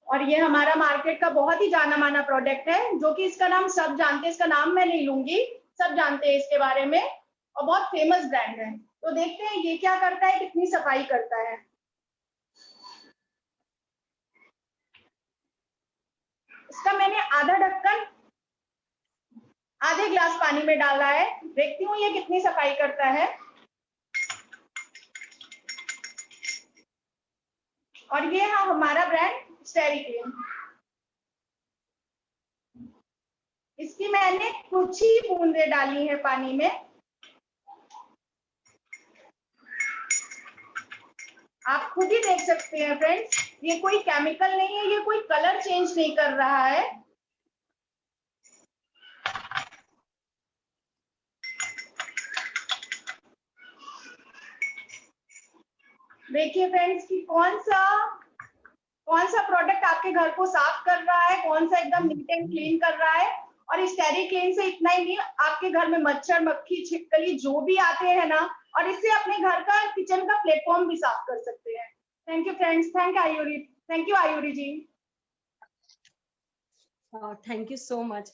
S3: और ये हमारा मार्केट का बहुत ही जाना माना प्रोडक्ट है, जो कि इसका नाम सब जानते हैं। इसका नाम मैं नहीं लूंगी, सब जानते हैं इसके बारे में, और बहुत फेमस ब्रांड है। तो देखते हैं ये क्या करता है, कितनी सफाई करता है। इसका मैंने आधा ढक्कन आधे ग्लास पानी में डाला है, देखती हूँ ये कितनी सफाई करता है। और ये है हमारा ब्रांड स्टेरी क्लीन। इसकी मैंने कुछ ही बूंदे डाली है पानी में। आप खुद ही देख सकते हैं फ्रेंड्स, ये कोई केमिकल नहीं है, ये कोई कलर चेंज नहीं कर रहा है। देखिए फ्रेंड्स कि कौन सा प्रोडक्ट आपके घर को साफ कर रहा है, कौन सा एकदम नीट एंड क्लीन कर रहा है। और इस स्टेरी क्लीन से इतना ही नहीं, आपके घर में मच्छर मक्खी छिपकली जो भी आते हैं ना, और इससे अपने घर का किचन का प्लेटफॉर्म भी साफ कर सकते हैं। Thank you friends. Thank you Ayuri ji.
S1: Thank you so much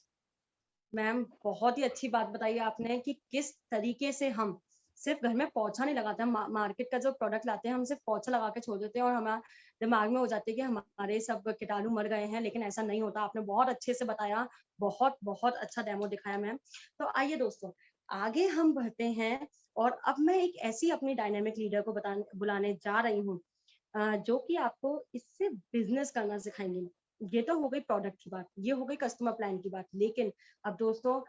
S1: ma'am, बहुत ही अच्छी बात बताई आपने कि किस तरीके से हम सिर्फ घर में पोछा नहीं लगाते, हम मार्केट का जो प्रोडक्ट लाते हैं हम सिर्फ पोछा लगा के छोड़ देते हैं और हमारा दिमाग में हो जाते हैं कि हमारे सब कीटाणु मर गए हैं, लेकिन ऐसा नहीं होता। आपने बहुत अच्छे से बताया, बहुत बहुत अच्छा डेमो दिखाया मैम। तो आइए दोस्तों, आगे हम बढ़ते हैं और अब मैं एक ऐसी अपनी डायनेमिक लीडर को बुलाने जा रही हूँ, जो कि आपको इससे बिजनेस करना सिखाएंगे। ये तो हो गई प्रोडक्ट की बात, ये हो गई कस्टमर प्लान की बात, लेकिन अब दोस्तों,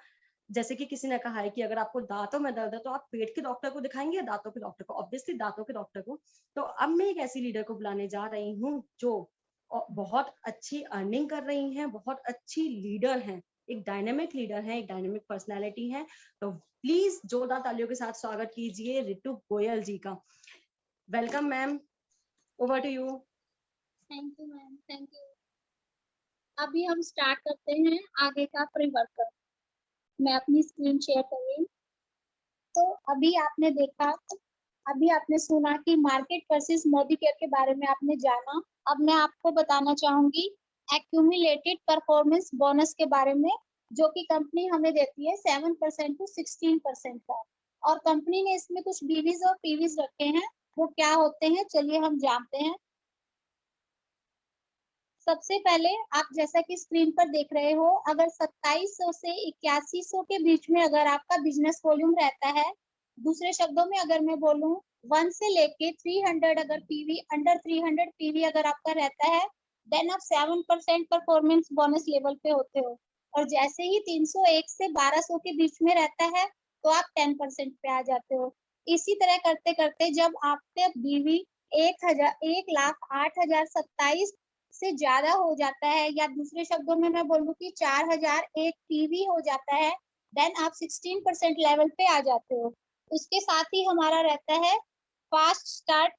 S1: जैसे कि किसी ने कहा है कि अगर आपको दांतों में दर्द है तो आप पेट के डॉक्टर को दिखाएंगे या दांतों के डॉक्टर को? ऑब्वियसली दांतों के डॉक्टर को। तो अब मैं एक ऐसी लीडर को बुलाने जा रही हूँ जो बहुत अच्छी अर्निंग कर रही हैं, बहुत अच्छी लीडर हैं, एक डायनेमिक लीडर है, एक डायनेमिक पर्सनैलिटी है। तो प्लीज जोरदार तालियों के साथ स्वागत कीजिए रितु गोयल जी का। Welcome ma'am, over to you.
S4: Thank you ma'am, thank you. अभी हम स्टार्ट करते हैं आगे का प्री वर्कआउट। मैं अपनी स्क्रीन शेयर कर रही हूँ। तो अभी आपने देखा, अभी आपने सुना कि मार्केट वर्सेस मोदी केयर के बारे में आपने जाना। अब मैं आपको बताना चाहूंगी एक्यूमुलेटेड परफॉर्मेंस बोनस के बारे में, जो कि कंपनी हमें देती है 7% to 16% का। और कंपनी ने इसमें कुछ बीवीज और पीवीज रखे हैं, वो क्या होते हैं चलिए हम जानते हैं। सबसे पहले आप जैसा कि स्क्रीन पर देख रहे हो, अगर 2700 से 8100 के बीच में अगर आपका बिजनेस वॉल्यूम रहता है, दूसरे शब्दों में अगर मैं बोलूं 1 से लेके 300 अगर पीवी, अंडर 300 पीवी अगर आपका रहता है, देन आप 7% परफॉर्मेंस बोनस लेवल पे होते हो। और जैसे ही 301 से 1200 के बीच में रहता है तो आप 10% पे आ जाते हो। इसी तरह करते करते जब आपके बीवी 1,08,027 से ज्यादा हो जाता है, या दूसरे शब्दों में मैं बोलूं कि 4001 पीवी हो जाता है, देन आप 16% लेवल पे आ जाते हो। उसके साथ ही हमारा रहता है फास्ट स्टार्ट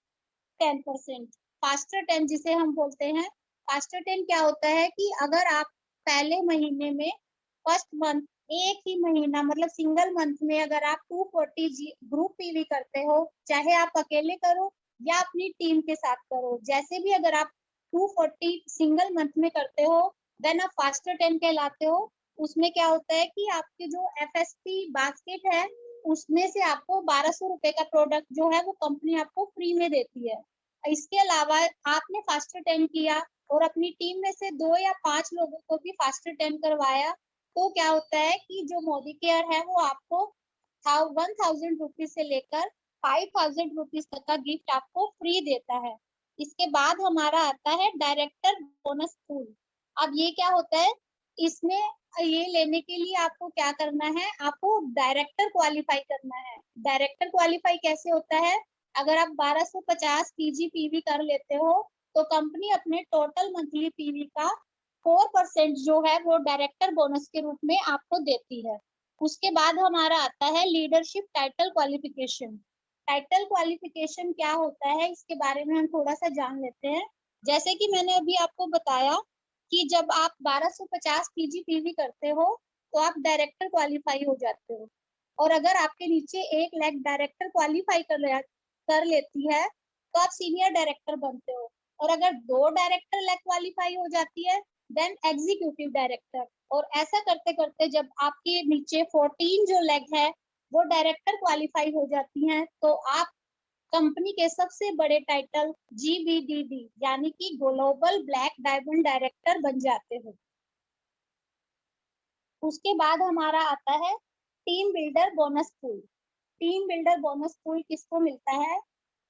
S4: 10%, फास्टर 10 जिसे हम बोलते हैं। फास्टर 10 क्या होता है कि अगर आप पहले महीने में फर्स्ट मंथ एक ही महीना मतलब सिंगल मंथ में अगर आप 240 ग्रुप पीवी करते हो, चाहे आप अकेले करो या अपनी टीम के साथ करो, जैसे भी अगर आप 240 सिंगल मंथ में करते हो, देन आप फास्टर 10 कहलाते हो। उसमें क्या होता है कि आपके जो एफएसपी बास्केट है उसमें से आपको 1200 रुपए का प्रोडक्ट जो है वो कंपनी आपको फ्री में देती है। इसके अलावा आपने फास्टर 10 किया और अपनी टीम में से 2 या 5 लोगों को भी फास्टर 10 करवाया, तो क्या होता है कि जो मोदी केयर है वो आपको 1000 रुपीज से लेकर 5000 रुपीज तक का गिफ्ट आपको फ्री देता है। इसके बाद हमारा आता है डायरेक्टर बोनस पूल। अब ये क्या होता है, इसमें ये लेने के लिए आपको क्या करना है, आपको डायरेक्टर क्वालिफाई करना है। डायरेक्टर क्वालिफाई कैसे होता है, अगर आप 1250 पीजी पीवी कर लेते हो तो कंपनी अपने टोटल मंथली पीवी का 4% जो है वो डायरेक्टर बोनस के रूप में आपको देती है। उसके बाद हमारा आता है leadership title qualification. Title qualification क्या होता है इसके बारे में हम थोड़ा सा जान लेते हैं। जैसे कि मैंने अभी आपको बताया कि जब आप 1250 पीजी पीवी करते हो तो आप डायरेक्टर क्वालिफाई हो जाते हो। और अगर आपके नीचे 1 लाख डायरेक्टर क्वालिफाई कर लेती है तो आप सीनियर डायरेक्टर बनते हो। और अगर 2 डायरेक्टर लाख क्वालिफाई हो जाती है देन एग्जीक्यूटिव डायरेक्टर। और ऐसा करते करते जब आपके नीचे 14 जो लेग है वो डायरेक्टर क्वालिफाई हो जाती हैं तो आप कंपनी के सबसे बड़े टाइटल GBDD यानी कि ग्लोबल ब्लैक डायमंड डायरेक्टर बन जाते हो। उसके बाद हमारा आता है team builder bonus pool. Team builder bonus pool किसको मिलता है,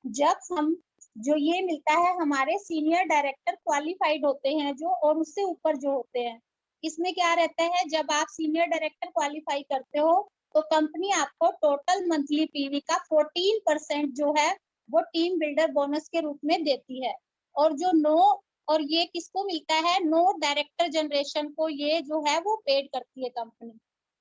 S4: जब हम जो ये मिलता है हमारे सीनियर डायरेक्टर क्वालिफाइड होते हैं जो, और उससे ऊपर जो होते हैं। इसमें क्या रहता है, जब आप सीनियर डायरेक्टर क्वालिफाई करते हो तो कंपनी आपको टोटल मंथली पीवी का 14% जो है वो टीम बिल्डर बोनस के रूप में देती है। और जो नो, और ये किसको मिलता है, नो डायरेक्टर जनरेशन को ये जो है वो पेड करती है कंपनी।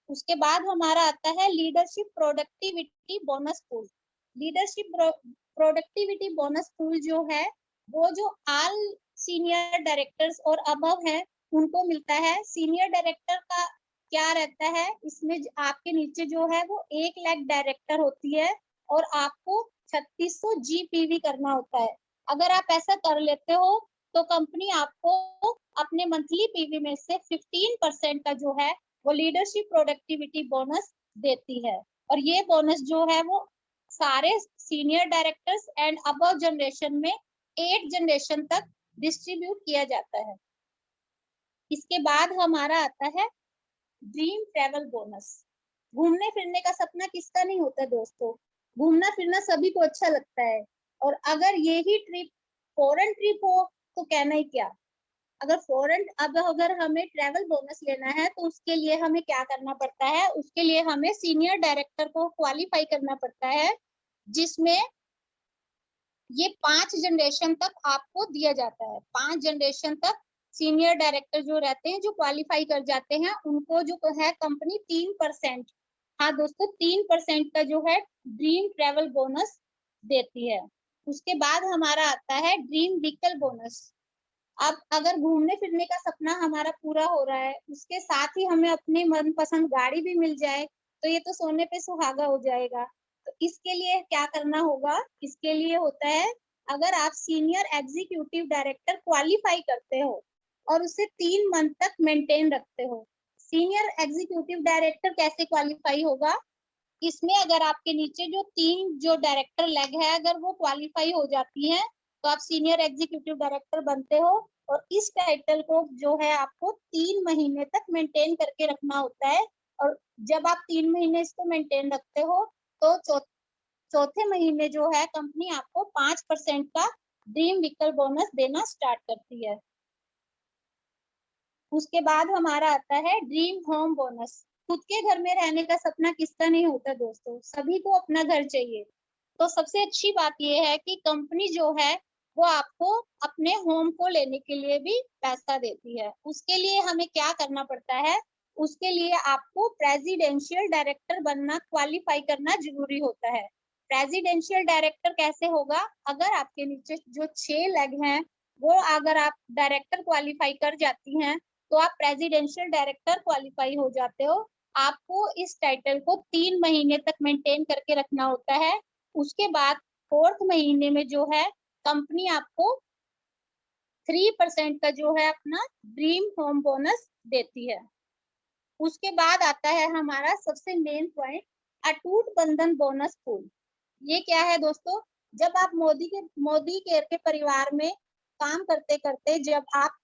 S4: उसके बाद हमारा आता है leadership productivity bonus pool. Leadership productivity bonus pool जो है वो जो ऑल सीनियर डायरेक्टर्स और अबव है उनको मिलता है। सीनियर डायरेक्टर का क्या रहता है, इसमें आपके नीचे जो है वो 1 लाख डायरेक्टर होती है और आपको 3600 जीपीवी करना होता है। अगर आप ऐसा कर लेते हो तो कंपनी आपको अपने मंथली पीवी में से 15% का जो है वो लीडरशिप प्रोडक्टिविटी बोनस देती है। और ये बोनस जो है वो सारे senior directors and above generation में 8 जनरेशन तक डिस्ट्रीब्यूट किया जाता है। इसके बाद हमारा आता है ड्रीम ट्रेवल बोनस। घूमने फिरने का सपना किसका नहीं होता दोस्तों, घूमना फिरना सभी को अच्छा लगता है। और अगर ये ही ट्रिप फॉरेन ट्रिप हो तो कहना ही क्या। अगर फॉरेन, अब अगर हमें ट्रेवल बोनस लेना है तो उसके लिए हमें क्या करना पड़ता है, उसके लिए हमें सीनियर डायरेक्टर को क्वालिफाई करना पड़ता है, जिसमें ये 5 जनरेशन तक आपको दिया जाता है। 5 जनरेशन तक सीनियर डायरेक्टर जो रहते हैं, जो क्वालिफाई कर जाते हैं, उनको जो है कंपनी 3%, हाँ दोस्तों 3% का जो है ड्रीम ट्रेवल बोनस देती है। उसके बाद हमारा आता है ड्रीम व्हीकल बोनस। अब अगर घूमने फिरने का सपना हमारा पूरा हो रहा है, उसके साथ ही हमें अपनी मनपसंद गाड़ी भी मिल जाए, तो ये तो सोने पे सुहागा हो जाएगा। तो इसके लिए क्या करना होगा? इसके लिए होता है, अगर आप सीनियर एग्जीक्यूटिव डायरेक्टर क्वालिफाई करते हो और उसे 3 मंथ तक मेंटेन रखते हो। सीनियर एग्जीक्यूटिव डायरेक्टर कैसे क्वालिफाई होगा? इसमें अगर आपके नीचे जो 3 जो डायरेक्टर लेग है, अगर वो क्वालिफाई हो जाती हैं, तो आप सीनियर एग्जीक्यूटिव डायरेक्टर बनते हो। और इस टाइटल को जो है आपको 3 महीने तक मेंटेन करके रखना होता है। और जब आप 3 महीने इसको मेंटेन रखते हो, तो चौथे महीने जो है कंपनी आपको 5% का ड्रीम व्हीकल बोनस देना स्टार्ट करती है। उसके बाद हमारा आता है ड्रीम होम बोनस। खुद के घर में रहने का सपना किसका नहीं होता दोस्तों, सभी को अपना घर चाहिए। तो सबसे अच्छी बात यह है कि कंपनी जो है वो आपको अपने होम को लेने के लिए भी पैसा देती है। उसके लिए हमें क्या करना पड़ता है? उसके लिए आपको प्रेसिडेंशियल डायरेक्टर बनना, क्वालिफाई करना जरूरी होता है। प्रेसिडेंशियल डायरेक्टर कैसे होगा? अगर आपके नीचे जो 6 लेग हैं, वो अगर आप डायरेक्टर क्वालिफाई कर जाती हैं, तो आप प्रेसिडेंशियल डायरेक्टर क्वालिफाई हो जाते हो। आपको इस टाइटल को 3 महीने तक मेंटेन करके रखना होता है। उसके बाद 4th महीने में जो है कंपनी आपको 3% का जो है अपना ड्रीम होम बोनस देती है। उसके बाद आता है हमारा सबसे मेन पॉइंट, अटूट बंधन बोनस पूल। ये क्या है दोस्तों? जब आप मोदी केयर के परिवार में काम करते करते जब आप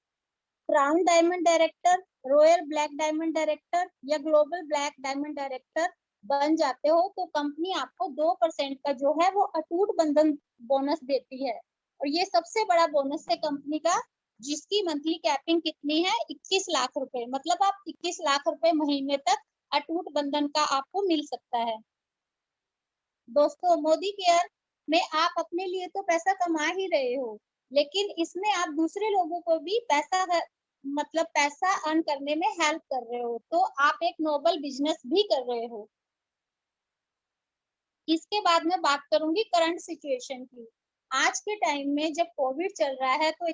S4: crown diamond director, royal black diamond director या ग्लोबल ब्लैक डायमंड डायरेक्टर बन जाते हो, तो कंपनी आपको 2% का जो है वो अटूट बंधन बोनस देती है। और ये सबसे बड़ा बोनस है कंपनी का, जिसकी मंथली कैपिंग कितनी है? 21 लाख रुपए। मतलब आप 21 लाख रुपए महीने तक अटूट बंधन का आपको मिल सकता है। दोस्तों, मोदी केयर में आप अपने लिए तो पैसा कमा ही रहे हो, लेकिन इसमें आप दूसरे लोगों को भी पैसा अर्न करने में हेल्प कर रहे हो, तो आप एक नोबल बिजनेस भी कर रहे हो। इसके बाद मैं बात करूंगी करंट सिचुएशन की। आज के टाइम में जब कोविड चल रहा है, तो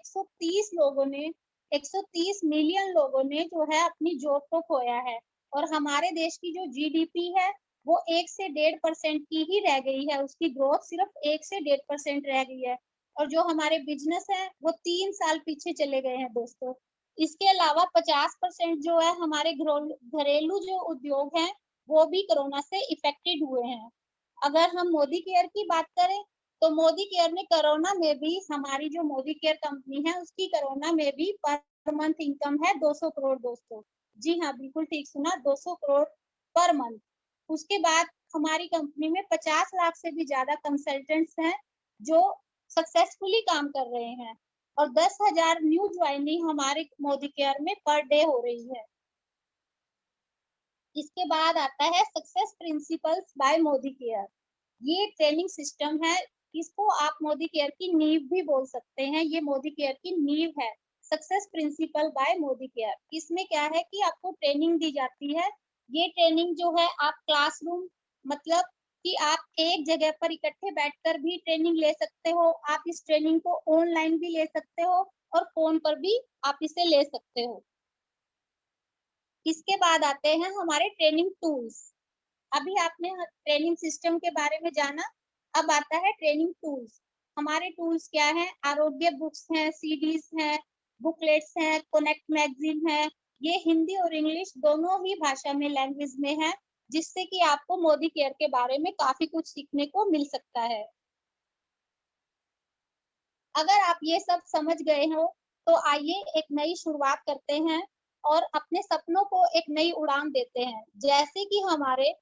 S4: 130 मिलियन लोगों ने जो है अपनी जॉब को खोया है। और हमारे देश की जो जीडीपी है वो 1 से 1.5% की ही रह गई है, उसकी ग्रोथ सिर्फ 1 से 1.5% रह गई है। और जो हमारे बिजनेस है वो 3 साल पीछे चले गए हैं दोस्तों। इसके अलावा 50% जो है हमारे घरेलू जो उद्योग हैं वो भी कोरोना से इफेक्टेड हुए हैं। अगर हम मोदी केयर की बात करें, तो मोदी केयर ने कोरोना में भी, हमारी जो मोदी केयर कंपनी है उसकी कोरोना में भी पर मंथ इनकम है 200 करोड़ दोस्तों। जी हाँ, बिल्कुल ठीक सुना, 200 करोड़ पर मंथ। उसके बाद हमारी कंपनी में 50 लाख से भी ज्यादा कंसल्टेंट्स हैं जो सक्सेसफुली काम कर रहे हैं। और 10,000 न्यू ज्वाइनिंग हमारे मोदी केयर में पर डे हो रही है। इसके बाद आता है success principles by Modicare. ये ट्रेनिंग सिस्टम है, इसको आप मोदी केयर की नींव भी बोल सकते हैं। ये मोदी केयर की नींव है, success principal bye Modi care. इसमें क्या है कि आपको ट्रेनिंग दी जाती है। ये ट्रेनिंग जो है आप क्लासरूम, मतलब कि आप एक जगह पर इकट्ठे बैठकर भी ट्रेनिंग ले सकते हो। आप इस ट्रेनिंग को ऑनलाइन भी ले सकते हो और फोन पर भी आप इसे ले सकते हो। इसके बाद आते हैं हमारे ट्रेनिंग टूल्स। अभी आपने ट्रेनिंग सिस्टम के बारे में जाना, अब आता है ट्रेनिंग टूल्स। हमारे टूल्स क्या हैं? आरोग्य बुक्स हैं, सीडीज हैं, बुकलेट्स हैं, कनेक्ट मैगजीन है। ये हिंदी और इंग्लिश दोनों ही भाषा में, लैंग्वेज में है, जिससे कि आपको मोदी केयर के बारे में काफी कुछ सीखने को मिल सकता है। अगर आप ये सब समझ गए हो, तो आइए एक नई शुरुआत करते हैं और अपने सपनों को एक नई उड़ान देते हैं। जैसे कि हमारे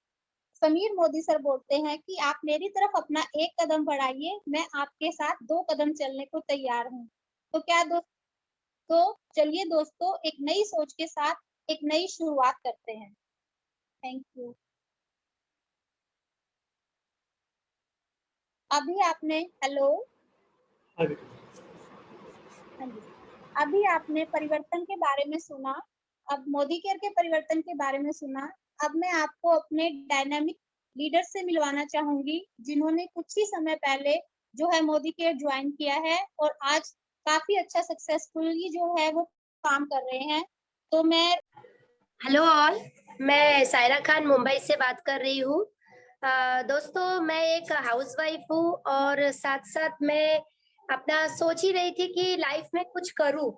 S4: समीर मोदी सर बोलते हैं कि आप मेरी तरफ अपना एक कदम बढ़ाइए, मैं आपके साथ 2 कदम चलने को तैयार हूँ। तो क्या दोस्तों, चलिए दोस्तों, एक नई सोच के साथ एक नई शुरुआत करते हैं। Thank you. अभी आपने हाँ जी, अभी आपने परिवर्तन के बारे में सुना, अब मोदी केयर के परिवर्तन के बारे में सुना। अब मैं आपको अपने डायनामिक लीडर से मिलवाना चाहूंगी, जिन्होंने कुछ ही समय पहले जो है मोदी केयर ज्वाइन किया है और आज काफी अच्छा सक्सेसफुली जो है वो काम कर रहे हैं। तो मैं
S5: हेलो ऑल, मैं सायरा खान मुंबई से बात कर रही हूँ। दोस्तों, मैं एक हाउसवाइफ हूँ और साथ साथ मैं अपना सोच ही रही थी कि लाइफ में कुछ करूँ।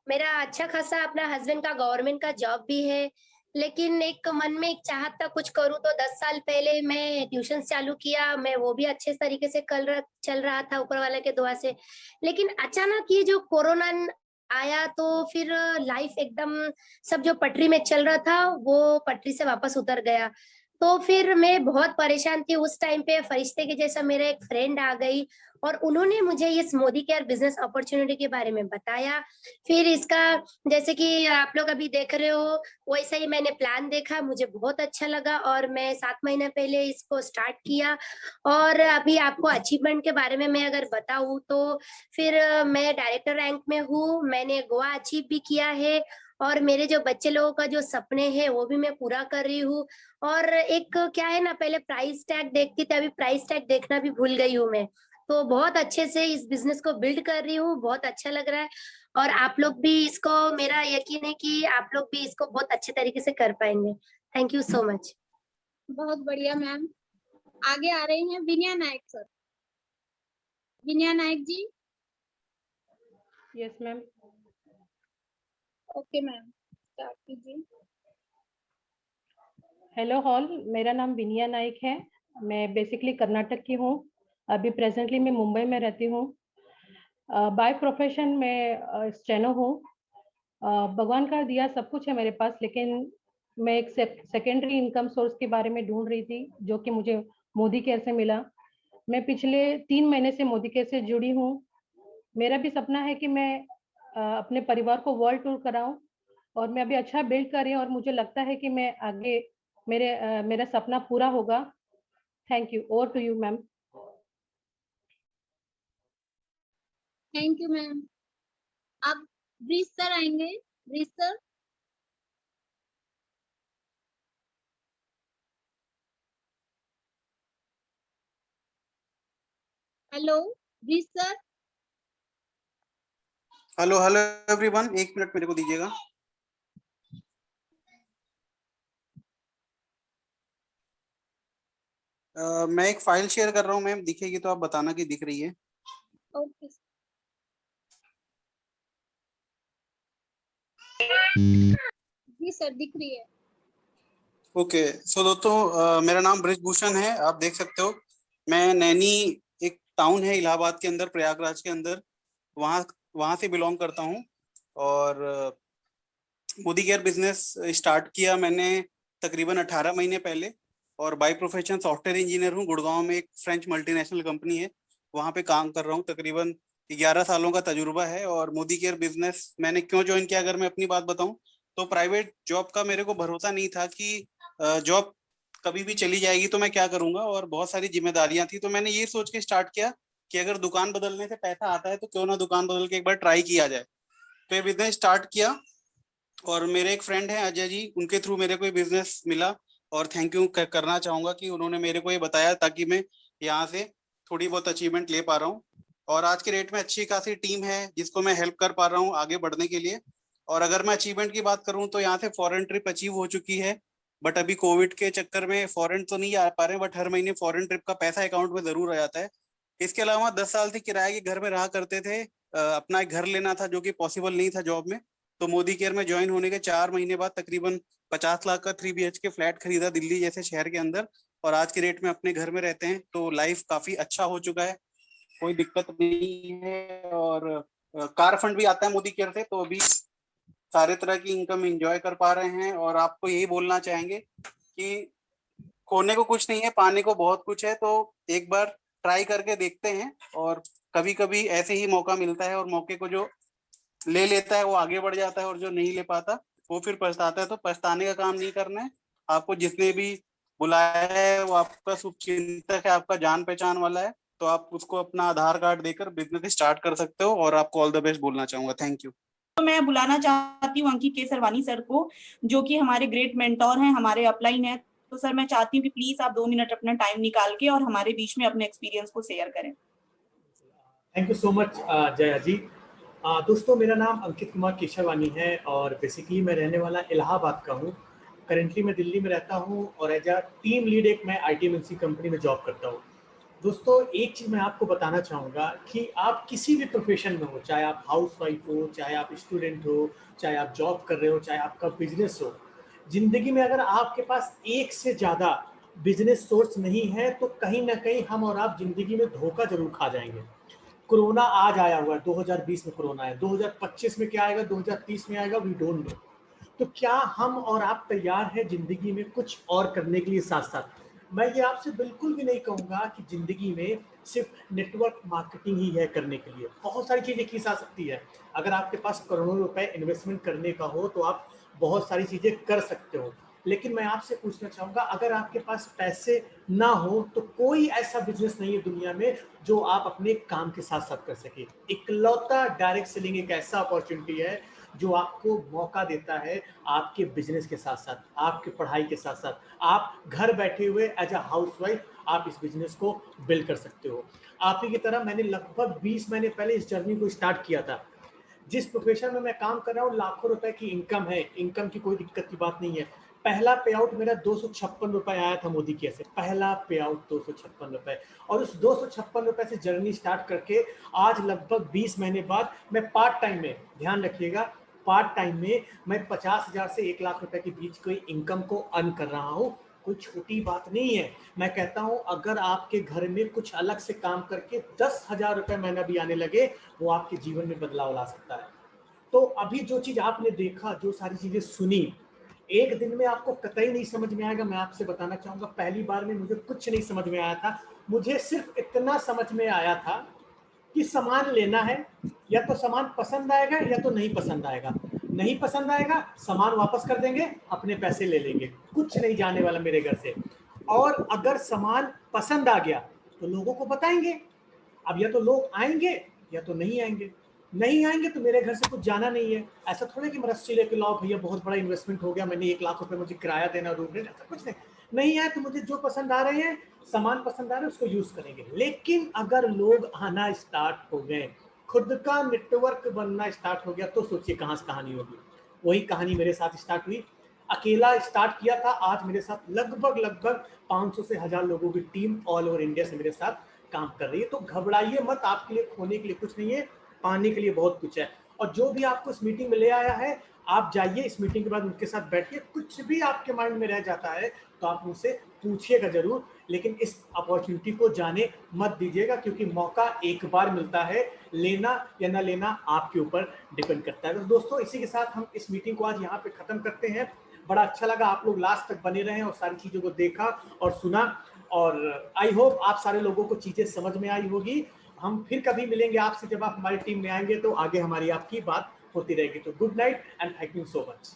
S5: मेरा अच्छा खासा अपना हस्बैंड का गवर्नमेंट का जॉब भी है, लेकिन एक मन में एक चाहत था कुछ करूँ। तो 10 साल पहले मैं ट्यूशन चालू किया, मैं वो भी अच्छे तरीके से चल रहा था ऊपर वाले के दुआ से। लेकिन अचानक ये जो कोरोना आया तो फिर लाइफ एकदम सब जो पटरी में चल रहा था वो पटरी से वापस उतर गया। तो फिर मैं बहुत परेशान थी उस टाइम पे। फरिश्ते के जैसा मेरा एक फ्रेंड आ गई और उन्होंने मुझे इस मोदी केयर बिजनेस अपॉर्चुनिटी के बारे में बताया। फिर इसका जैसे कि आप लोग अभी देख रहे हो वैसा ही मैंने प्लान देखा, मुझे बहुत अच्छा लगा और मैं 7 महीने पहले इसको स्टार्ट किया। और अभी आपको अचीवमेंट के बारे में मैं अगर बताऊं तो फिर मैं डायरेक्टर रैंक में हूँ, मैंने गोवा अचीव भी किया है और मेरे जो बच्चे लोगों का जो सपने हैं वो भी मैं पूरा कर रही हूँ। और एक क्या है ना, पहले प्राइस टैग देखती थी, अभी प्राइस टैग देखना भी भूल गई हूँ मैं। तो बहुत अच्छे से इस बिजनेस को बिल्ड कर रही हूँ, बहुत अच्छा लग रहा है। और आप लोग भी इसको, मेरा यकीन है कि आप लोग भी इसको बहुत अच्छे तरीके से कर पाएंगे। Thank you so much.
S4: बहुत बढ़िया मैम। आगे आ रहे हैं Vinaya Nayak sir. Vinaya Nayak ji.
S1: Yes ma'am.
S4: Okay ma'am, start कीजिए।
S6: हेलो ऑल, मेरा नाम विनया नाइक है। मैं बेसिकली कर्नाटक की हूँ। अभी प्रेजेंटली मैं मुंबई में रहती हूँ। बाय प्रोफेशन मैं स्टेनो हूँ। भगवान का दिया सब कुछ है मेरे पास, लेकिन मैं एक सेकेंडरी इनकम सोर्स के बारे में ढूंढ रही थी जो कि मुझे मोदी केयर से मिला। मैं पिछले 3 महीने से मोदी केयर से जुड़ी हूँ। मेरा भी सपना है कि मैं अपने परिवार को वर्ल्ड टूर कराऊं और मैं अभी अच्छा बिल्ड कर रही हूँ और मुझे लगता है कि मैं आगे मेरा सपना पूरा होगा। Thank you. Over to you ma'am.
S4: Thank you ma'am. अब ब्रीज सर आएंगे। Brij sir. Hello Brij sir.
S7: Hello hello everyone, 1 minute मेरे को दीजिएगा। मैं एक फाइल शेयर कर रहा हूँ मैम, दिखेगी तो आप बताना कि दिख रही है।
S4: ओके जी सर, दिख रही है।
S7: ओके, सो दोस्तों मेरा नाम ब्रिजभूषण है, आप देख सकते हो। मैं नैनी, एक टाउन है इलाहाबाद के अंदर, प्रयागराज के अंदर, वहाँ से बिलोंग करता हूँ। और मोदी केयर बिजनेस स्टार्ट किया मैंने तकरीबन 18 महीने पहले। और बाय प्रोफेशन सॉफ्टवेयर इंजीनियर हूँ। गुड़गांव में एक फ्रेंच मल्टीनेशनल कंपनी है, वहाँ पे काम कर रहा हूँ। तकरीबन 11 सालों का तजुर्बा है। और मोदी केयर बिजनेस मैंने क्यों ज्वाइन किया, अगर मैं अपनी बात बताऊं तो प्राइवेट जॉब का मेरे को भरोसा नहीं था कि जॉब कभी भी चली जाएगी तो मैं क्या करूंगा, और बहुत सारी जिम्मेदारियां थी। तो मैंने ये सोच के स्टार्ट किया कि अगर दुकान बदलने से पैसा आता है तो क्यों ना दुकान बदल के एक बार ट्राई किया जाए। तो ये बिजनेस स्टार्ट किया और मेरे एक फ्रेंड हैं अजय जी, उनके थ्रू मेरे को ये बिजनेस मिला। और थैंक यू करना चाहूंगा कि उन्होंने मेरे को ये बताया, ताकि मैं यहाँ से थोड़ी बहुत अचीवमेंट ले पा रहा हूँ। और आज के डेट में अच्छी खासी टीम है जिसको मैं हेल्प कर पा रहा हूँ आगे बढ़ने के लिए। और अगर मैं अचीवमेंट की बात करूँ तो यहाँ से फॉरेन ट्रिप अचीव हो चुकी है। बट अभी कोविड के चक्कर में फॉरेन तो नहीं आ पा रहे, बट हर महीने फॉरेन ट्रिप का पैसा अकाउंट में जरूर आ जाता है। इसके अलावा 10 साल से किराए के घर में रहा करते थे। अपना एक घर लेना था जो कि पॉसिबल नहीं था जॉब में। तो मोदी केयर में ज्वाइन होने के 4 महीने बाद तकरीबन 50 लाख का 3 BHK फ्लैट खरीदा दिल्ली जैसे शहर के अंदर। और आज के रेट में अपने घर में रहते हैं, तो लाइफ काफी अच्छा हो चुका है, कोई दिक्कत नहीं है। और कार फंड भी आता है मोदी केयर से, तो अभी सारे तरह की इनकम एंजॉय कर पा रहे हैं। और आपको यही बोलना चाहेंगे कि खोने को कुछ नहीं है, पाने को बहुत कुछ है। तो एक बार ट्राई करके देखते हैं। और कभी कभी ऐसे ही मौका मिलता है, और मौके को जो ले लेता है वो आगे बढ़ जाता है, और जो नहीं ले पाता वो फिर पछताता है। तो पछताने का काम नहीं करना है। आपको जिसने भी बुलाया है वो आपका शुभचिंतक है, आपका जान पहचान वाला है, तो आप उसको अपना आधार कार्ड देकर बिजनेस स्टार्ट कर सकते हो। और आपको ऑल द बेस्ट बोलना चाहूंगा। Thank you.
S8: तो मैं बुलाना चाहती हूँ अंकित केसरवानी सर को, जो कि हमारे ग्रेट मेंटोर हैं, हमारे अपलाइन है। तो सर मैं चाहती हूँ कि प्लीज आप 2 मिनट अपना टाइम निकाल के और हमारे बीच में अपने एक्सपीरियंस को शेयर करें।
S9: Thank you so much Jaya ji. दोस्तों, मेरा नाम अंकित कुमार केशरवानी है और बेसिकली मैं रहने वाला इलाहाबाद का हूँ। करेंटली मैं दिल्ली में रहता हूँ और एज अ टीम लीड एक मैं IT एमएनसी कंपनी में जॉब करता हूँ। दोस्तों, एक चीज़ मैं आपको बताना चाहूँगा कि आप किसी भी प्रोफेशन में हो, चाहे आप हाउसवाइफ हो, चाहे आप स्टूडेंट हो, चाहे आप जॉब कर रहे हो, चाहे आपका बिजनेस हो, ज़िंदगी में अगर आपके पास एक से ज़्यादा बिजनेस सोर्स नहीं है तो कहीं ना कहीं हम और आप ज़िंदगी में धोखा जरूर खा जाएंगे। कोरोना आज आया हुआ है, 2020 में कोरोना है, 2025 में क्या आएगा, 2030 में आएगा, वी डोंट नो। तो क्या हम और आप तैयार हैं जिंदगी में कुछ और करने के लिए? साथ साथ मैं ये आपसे बिल्कुल भी नहीं कहूंगा कि जिंदगी में सिर्फ नेटवर्क मार्केटिंग ही है करने के लिए, बहुत सारी चीजें की जा सकती है। अगर आपके पास करोड़ों रुपए इन्वेस्टमेंट करने का हो तो आप बहुत सारी चीजें कर सकते हो। लेकिन मैं आपसे पूछना चाहूंगा, अगर आपके पास पैसे ना हो तो कोई ऐसा बिजनेस नहीं है दुनिया में जो आप अपने काम के साथ साथ कर सके। इकलौता डायरेक्ट सेलिंग एक ऐसा अपॉर्चुनिटी है जो आपको मौका देता है आपके बिजनेस के साथ साथ, आपके पढ़ाई के साथ साथ, आप घर बैठे हुए एज अ हाउसवाइफ आप इस बिजनेस को बिल्ड कर सकते हो। आप ही की तरह मैंने लगभग 20 महीने पहले इस जर्नी को स्टार्ट किया था। जिस प्रोफेशन में मैं काम कर रहा हूँ, लाखों रुपए की इनकम है, इनकम की कोई दिक्कत की बात नहीं है। पहला पे आउट मेरा 256 रुपए आया था मोदी केयर से, पहला पे आउट 256 रुपए। और उस 256 रुपए से जर्नी स्टार्ट करके आज लगभग 20 महीने बाद मैं पार्ट टाइम में, ध्यान रखिएगा, पार्ट टाइम में मैं 50,000 से 1 लाख रुपए के बीच कोई इनकम को अर्न कर रहा हूँ। कोई छोटी बात नहीं है। मैं कहता हूँ अगर आपके घर में कुछ अलग से काम करके 10,000 रुपए महीना भी आने लगे, वो आपके जीवन में बदलाव ला सकता है। तो अभी जो चीज आपने देखा, जो सारी चीजें सुनी, एक दिन में आपको कतई नहीं समझ में आएगा। मैं आपसे बताना चाहूंगा, पहली बार में मुझे कुछ नहीं समझ में आया था। मुझे सिर्फ इतना समझ में आया था कि सामान लेना है, या तो सामान पसंद आएगा या तो नहीं पसंद आएगा। नहीं पसंद आएगा, सामान वापस कर देंगे, अपने पैसे ले लेंगे, कुछ नहीं जाने वाला मेरे घर से। और अगर सामान पसंद आ गया तो लोगों को बताएंगे। अब या तो लोग आएंगे या तो नहीं आएंगे। नहीं आएंगे तो मेरे घर से कुछ जाना नहीं है। ऐसा थोड़ा कि मैं रस्सी लेके लाओ भैया, बहुत बड़ा इन्वेस्टमेंट हो गया, मैंने 1 लाख रुपए मुझे किराया देना, रूम रेंट, ऐसा कुछ नहीं। नहीं आए तो मुझे जो पसंद आ रहे हैं, सामान पसंद आ रहे हैं, उसको यूज करेंगे। लेकिन अगर लोग आना स्टार्ट हो गए, खुद का नेटवर्क बनना स्टार्ट हो गया, तो सोचिए कहाँ से कहानी होगी। वही कहानी मेरे साथ स्टार्ट हुई। अकेला स्टार्ट किया था, आज मेरे साथ लगभग 500 से 1000 लोगों की टीम ऑल ओवर इंडिया से मेरे साथ काम कर रही है। तो घबराइए मत, आपके लिए खोने के लिए कुछ नहीं है, पाने के लिए बहुत कुछ है। और जो भी आपको इस मीटिंग में ले आया है, आप जाइए, इस मीटिंग के बाद उनके साथ बैठिए। कुछ भी आपके माइंड में रह जाता है तो आप उनसे पूछिएगा जरूर, लेकिन इस अपॉर्चुनिटी को जाने मत दीजिएगा, क्योंकि मौका एक बार मिलता है, लेना या ना लेना आपके ऊपर डिपेंड करता है। तो दोस्तों, इसी के साथ हम इस मीटिंग को आज यहाँ पे खत्म करते हैं। बड़ा अच्छा लगा, आप लोग लास्ट तक बने रहे और सारी चीजों को देखा और सुना, और आई होप आप सारे लोगों को चीजें समझ में आई होगी। हम फिर कभी मिलेंगे आपसे, जब आप हमारी टीम में आएंगे तो आगे हमारी आपकी बात होती रहेगी। तो good night and thank you so much.